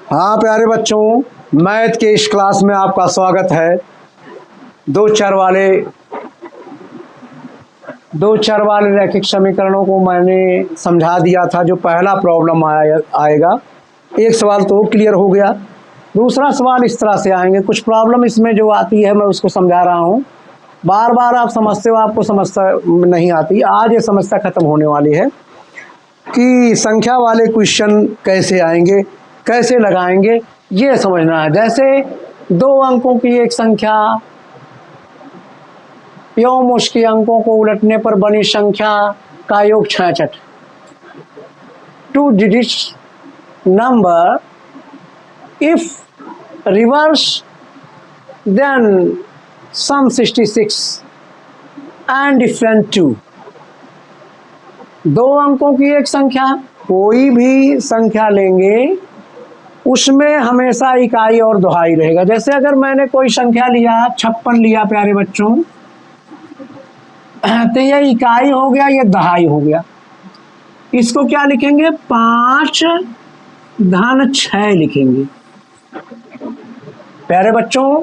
हाँ प्यारे बच्चों, मैथ के इस क्लास में आपका स्वागत है। दो चर वाले रैखिक समीकरणों को मैंने समझा दिया था। जो पहला प्रॉब्लम आएगा, एक सवाल तो क्लियर हो गया। दूसरा सवाल इस तरह से आएंगे। कुछ प्रॉब्लम इसमें जो आती है मैं उसको समझा रहा हूँ। बार बार आप समझते हो, आपको समस्या नहीं आती। आज ये समस्या खत्म होने वाली है कि संख्या वाले क्वेश्चन कैसे आएंगे, कैसे लगाएंगे, ये समझना है। जैसे 2 अंकों की एक संख्या एवं उसके अंकों को उलटने पर बनी संख्या का योग 66। 2 digits number if reverse then sum 66 and different 2। 2 अंकों की एक संख्या, कोई भी संख्या लेंगे उसमें हमेशा इकाई और दुहाई रहेगा। जैसे अगर मैंने कोई संख्या लिया 56 लिया प्यारे बच्चों, तो ये इकाई हो गया, ये दहाई हो गया। इसको क्या लिखेंगे? 5 धन 6 लिखेंगे। प्यारे बच्चों,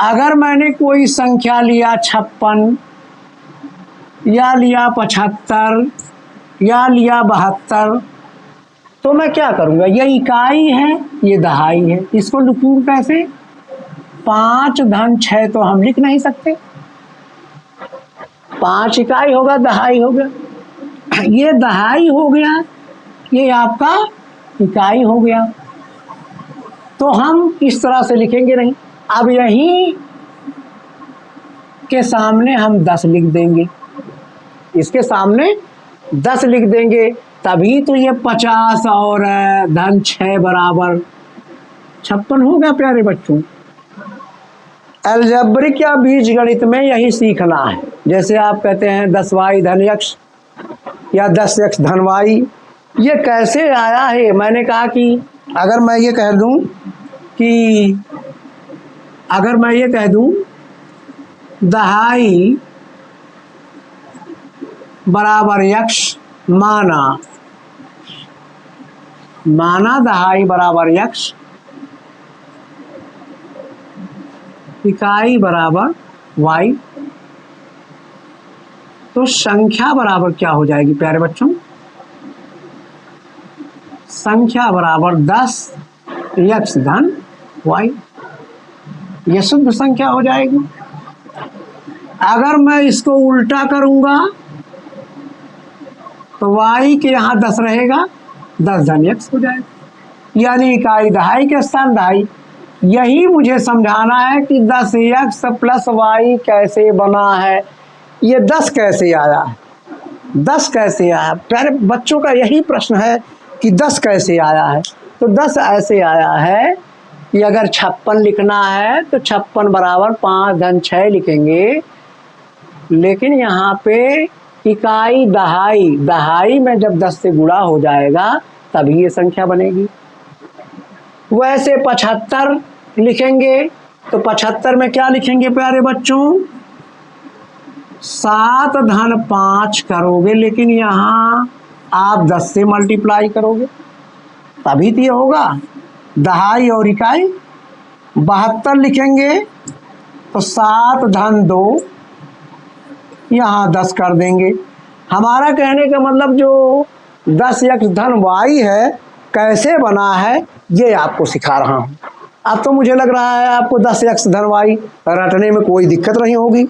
अगर मैंने कोई संख्या लिया 56 या लिया 75 या लिया 72, तो मैं क्या करूंगा? ये इकाई है, ये दहाई है। इसको लिखूं कैसे? 5 धन 6 तो हम लिख नहीं सकते। 5 इकाई होगा, दहाई होगा। ये दहाई हो गया, ये आपका इकाई हो गया। तो हम इस तरह से लिखेंगे नहीं। अब यहीं के सामने हम 10 लिख देंगे, इसके सामने 10 लिख देंगे, तभी तो ये 50 और धन 6 बराबर 56 हो गया। प्यारे बच्चों, अलजेब्रिक या बीजगणित में यही सीखना है। जैसे आप कहते हैं 10y धन x या 10x धन y, ये कैसे आया है? मैंने कहा कि अगर मैं ये कह दूं दहाई बराबर x, माना दहाई बराबर x, इकाई बराबर y, तो संख्या बराबर क्या हो जाएगी प्यारे बच्चों? संख्या बराबर 10x धन y, ये शुद्ध संख्या हो जाएगी। अगर मैं इसको उल्टा करूंगा तो y के यहाँ 10 रहेगा, 10 धन x हो जाएगा, यानी इकाई दहाई के स्थान दहाई। यही मुझे समझाना है कि 10x प्लस y कैसे बना है, ये 10 कैसे आया है, 10 कैसे आया। प्यारे बच्चों का यही प्रश्न है कि 10 कैसे आया है। तो 10 ऐसे आया है कि अगर 56 लिखना है तो 56 बराबर 5 धन 6 लिखेंगे, लेकिन यहाँ पे इकाई दहाई में जब 10 से गुणा हो जाएगा तभी ये संख्या बनेगी। वैसे 75 लिखेंगे तो 75 में क्या लिखेंगे प्यारे बच्चों? 7 धन 5 करोगे, लेकिन यहाँ आप 10 से मल्टीप्लाई करोगे तभी तो ये होगा दहाई और इकाई। 72 लिखेंगे तो 7 धन 2, यहाँ 10 कर देंगे। हमारा कहने का मतलब जो 10x धन y है कैसे बना है ये आपको सिखा रहा हूँ। अब तो मुझे लग रहा है आपको 10x धन y रटने में कोई दिक्कत नहीं होगी।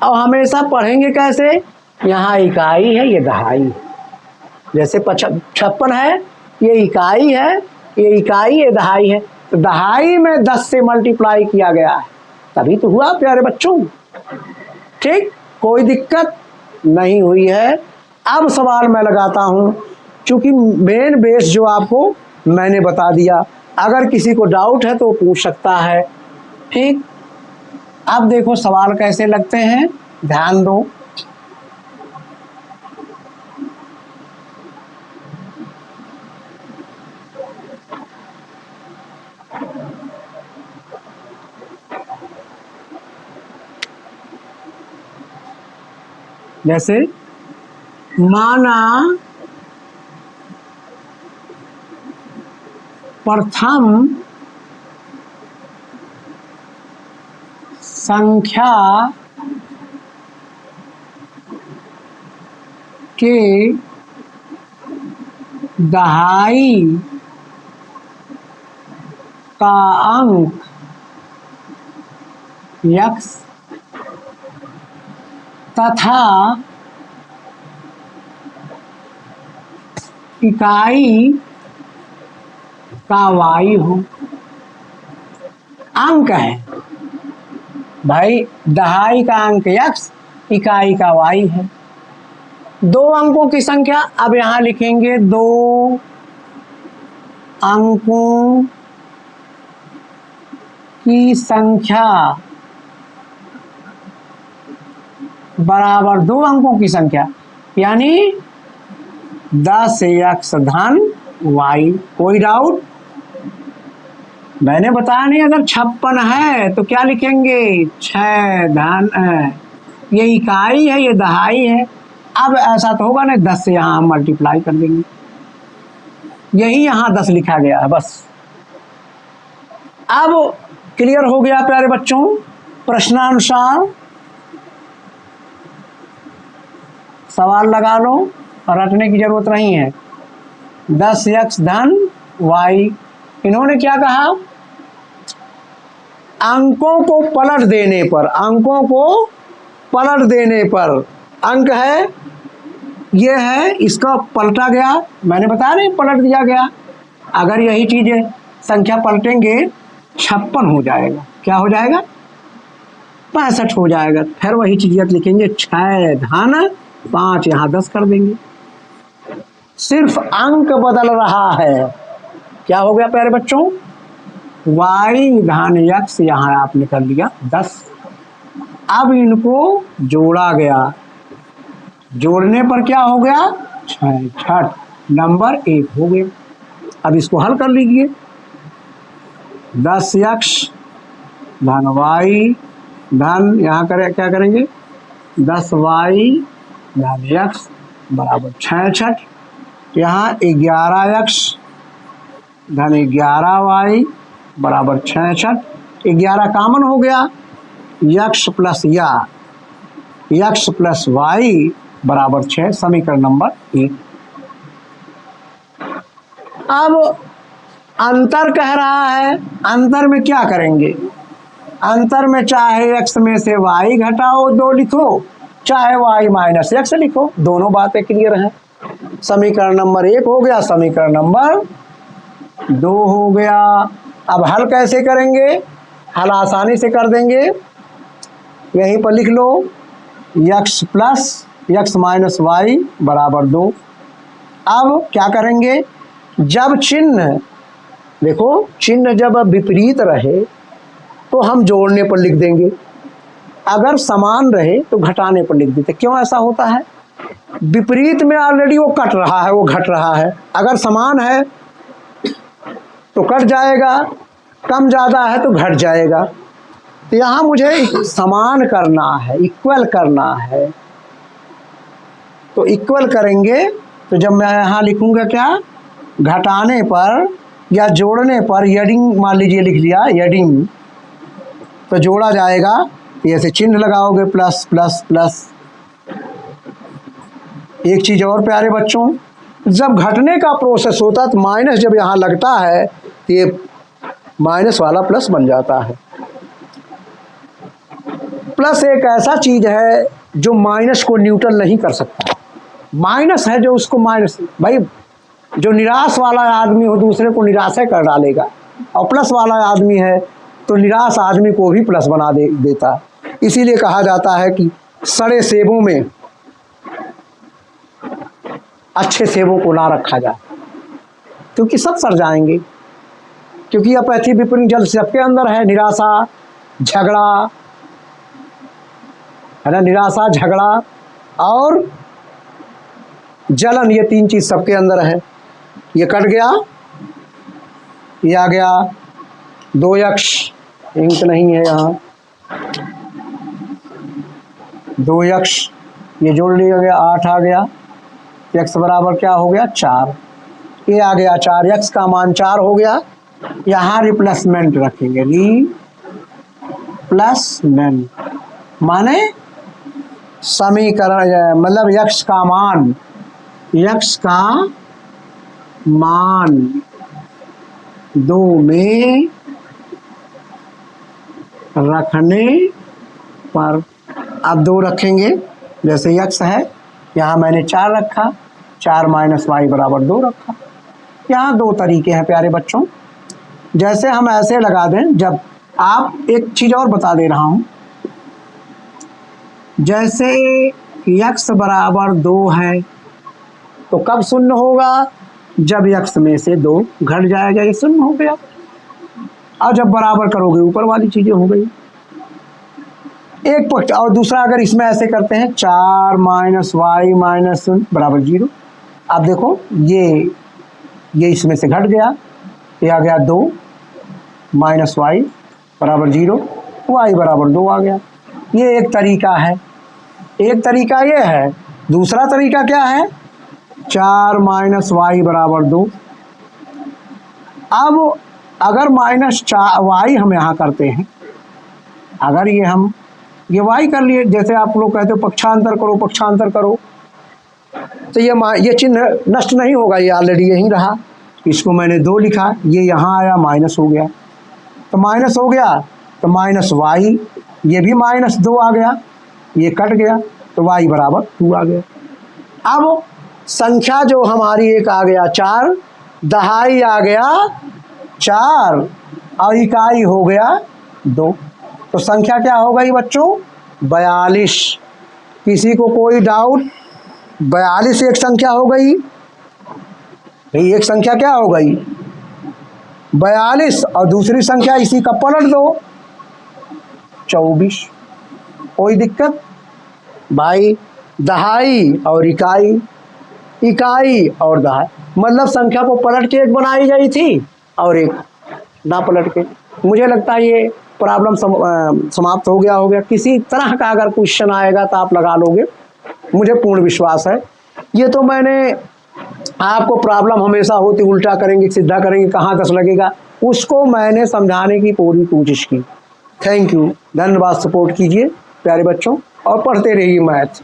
अब हमेशा पढ़ेंगे कैसे? यहाँ इकाई है, ये दहाई है। जैसे 56 है, ये इकाई है, ये इकाई, ये दहाई है, तो दहाई में 10 से मल्टीप्लाई किया गया है तभी तो हुआ प्यारे बच्चों। ठीक, कोई दिक्कत नहीं हुई है। अब सवाल मैं लगाता हूँ, क्योंकि मेन बेस जो आपको मैंने बता दिया। अगर किसी को डाउट है तो पूछ सकता है। ठीक, अब देखो सवाल कैसे लगते हैं, ध्यान दो। जैसे माना प्रथम संख्या के दहाई का अंक x तथा इकाई का y हो। अंक है भाई, दहाई का अंक x, इकाई का y है। दो अंकों की संख्या, अब यहां लिखेंगे दो अंकों की संख्या बराबर दो अंकों की संख्या, यानी 10x धन y। कोई डाउट? मैंने बताया नहीं, अगर 56 है तो क्या लिखेंगे? 6 धन, ये इकाई है, ये दहाई है। अब ऐसा तो होगा नहीं, 10 से यहाँ हम मल्टीप्लाई कर देंगे, यही यहाँ 10 लिखा गया है बस। अब क्लियर हो गया प्यारे बच्चों? प्रश्नानुसार सवाल लगा लो, रटने की जरूरत नहीं है। 10x धन y, इन्होंने क्या कहा? अंकों को पलट देने पर, अंकों को पलट देने पर, अंक है ये है, इसका पलटा गया, मैंने बताया नहीं, पलट दिया गया। अगर यही चीज है, संख्या पलटेंगे 56 हो जाएगा। क्या हो जाएगा? 65 हो जाएगा। फिर वही चीज लिखेंगे 6 धन 5, यहाँ 10 कर देंगे। सिर्फ अंक बदल रहा है। क्या हो गया प्यारे बच्चों? y धन x, यहाँ आपने कर लिया 10। अब इनको जोड़ा गया, जोड़ने पर क्या हो गया? 6 नंबर 1 हो गया। अब इसको हल कर लीजिए। 10x धन y धन, यहाँ करें क्या करेंगे? 10y धन x बराबर 66। यहाँ 11x धन 11y बराबर 66। 11 कामन हो गया, x plus x plus y बराबर 6, समीकरण नंबर 1। अब अंतर कह रहा है, अंतर में क्या करेंगे? अंतर में चाहे x में से y घटाओ 2 लिखो, चाहे y माइनस x लिखो, दोनों बातें क्लियर हैं। समीकरण नंबर 1 हो गया, समीकरण नंबर 2 हो गया। अब हल कैसे करेंगे? हल आसानी से कर देंगे, यहीं पर लिख लो, x plus x minus y बराबर 2। अब क्या करेंगे? जब चिन्ह, देखो चिन्ह जब विपरीत रहे तो हम जोड़ने पर लिख देंगे, अगर समान रहे तो घटाने पर लिख देते। क्यों ऐसा होता है? विपरीत में ऑलरेडी वो कट रहा है, वो घट रहा है। अगर समान है तो कट जाएगा, कम ज़्यादा है तो घट जाएगा। तो यहाँ मुझे समान करना है, इक्वल करना है, तो इक्वल करेंगे। तो जब मैं यहाँ लिखूँगा क्या? घटाने पर या जोड़ने पर, यडिंग मान लीजिए लिख लिया, यडिंग, तो जोड़ा जाएगा, ऐसे चिन्ह लगाओगे प्लस प्लस प्लस। एक चीज़ और प्यारे बच्चों, जब घटने का प्रोसेस होता है तो माइनस जब यहाँ लगता है तो ये माइनस वाला प्लस बन जाता है। प्लस एक ऐसा चीज़ है जो माइनस को न्यूट्रल नहीं कर सकता। माइनस है जो उसको माइनस, भाई जो निराश वाला आदमी हो दूसरे को निराश कर डालेगा, और प्लस वाला आदमी है तो निराश आदमी को भी प्लस बना देता। इसीलिए कहा जाता है कि सड़े सेबों में अच्छे सेबों को ना रखा जाए, क्योंकि सब सड़ जाएंगे। क्योंकि अपैथी विपरीत जल सबके अंदर है, निराशा, झगड़ा, है ना, निराशा, झगड़ा और जलन, ये 3 चीज़ सबके अंदर है। ये कट गया, ये आ गया 2x, इंक नहीं है यहाँ, 2x, ये जोड़ लिया गया, 8 आ गया, x बराबर क्या हो गया? 4। ये आ गया 4, x का मान 4 हो गया। यहाँ रिप्लेसमेंट रखेंगे, रिप्लेसमेंट माने समीकरण, मतलब यक्स का मान 2 में रखने पर, अब 2 रखेंगे, जैसे यक्स है यहाँ मैंने 4 रखा, 4 माइनस वाई बराबर 2 रखा। यहाँ 2 तरीके हैं प्यारे बच्चों, जैसे हम ऐसे लगा दें, जब आप एक चीज़ और बता दे रहा हूँ, जैसे यक्स बराबर 2 है तो कब शून्य होगा, जब यक्स में से 2 घट जाएगा, ये शून्य हो गया। और जब बराबर करोगे ऊपर वाली चीज़ें हो गई एक पक्ष। और दूसरा अगर इसमें ऐसे करते हैं 4 माइनस वाई माइनस बराबर 0, अब देखो ये इसमें से घट गया, ये आ गया 2 माइनस वाई बराबर 0, वाई बराबर 2 आ गया। ये एक तरीका है, एक तरीका ये है। दूसरा तरीका क्या है, 4 माइनस वाई बराबर 2। अब अगर माइनस वाई हम यहाँ करते हैं, अगर ये वाई कर लिए, जैसे आप लोग कहते हो पक्षांतर करो, तो ये चिन्ह नष्ट नहीं होगा, ये ऑलरेडी यहीं रहा। इसको मैंने 2 लिखा, ये यहाँ आया माइनस हो गया, तो माइनस हो गया तो माइनस वाई, ये भी माइनस 2 आ गया, ये कट गया तो वाई बराबर 2 आ गया। अब संख्या जो हमारी एक आ गया 4, दहाई आ गया 4 और इकाई हो गया 2, तो संख्या क्या हो गई बच्चों, 42। किसी को कोई डाउट, 42 एक संख्या हो गई, एक संख्या क्या हो गई 42, और दूसरी संख्या इसी का पलट दो 24। कोई दिक्कत भाई, दहाई और इकाई और दहाई, मतलब संख्या को पलट के एक बनाई गई थी और एक ना पलट के। मुझे लगता है ये प्रॉब्लम समाप्त हो गया। किसी तरह का अगर क्वेश्चन आएगा तो आप लगा लोगे, मुझे पूर्ण विश्वास है। ये तो मैंने आपको प्रॉब्लम हमेशा होती, उल्टा करेंगे सीधा करेंगे कहाँ 10 लगेगा, उसको मैंने समझाने की पूरी कोशिश की। थैंक यू, धन्यवाद। सपोर्ट कीजिए प्यारे बच्चों और पढ़ते रहिए मैथ।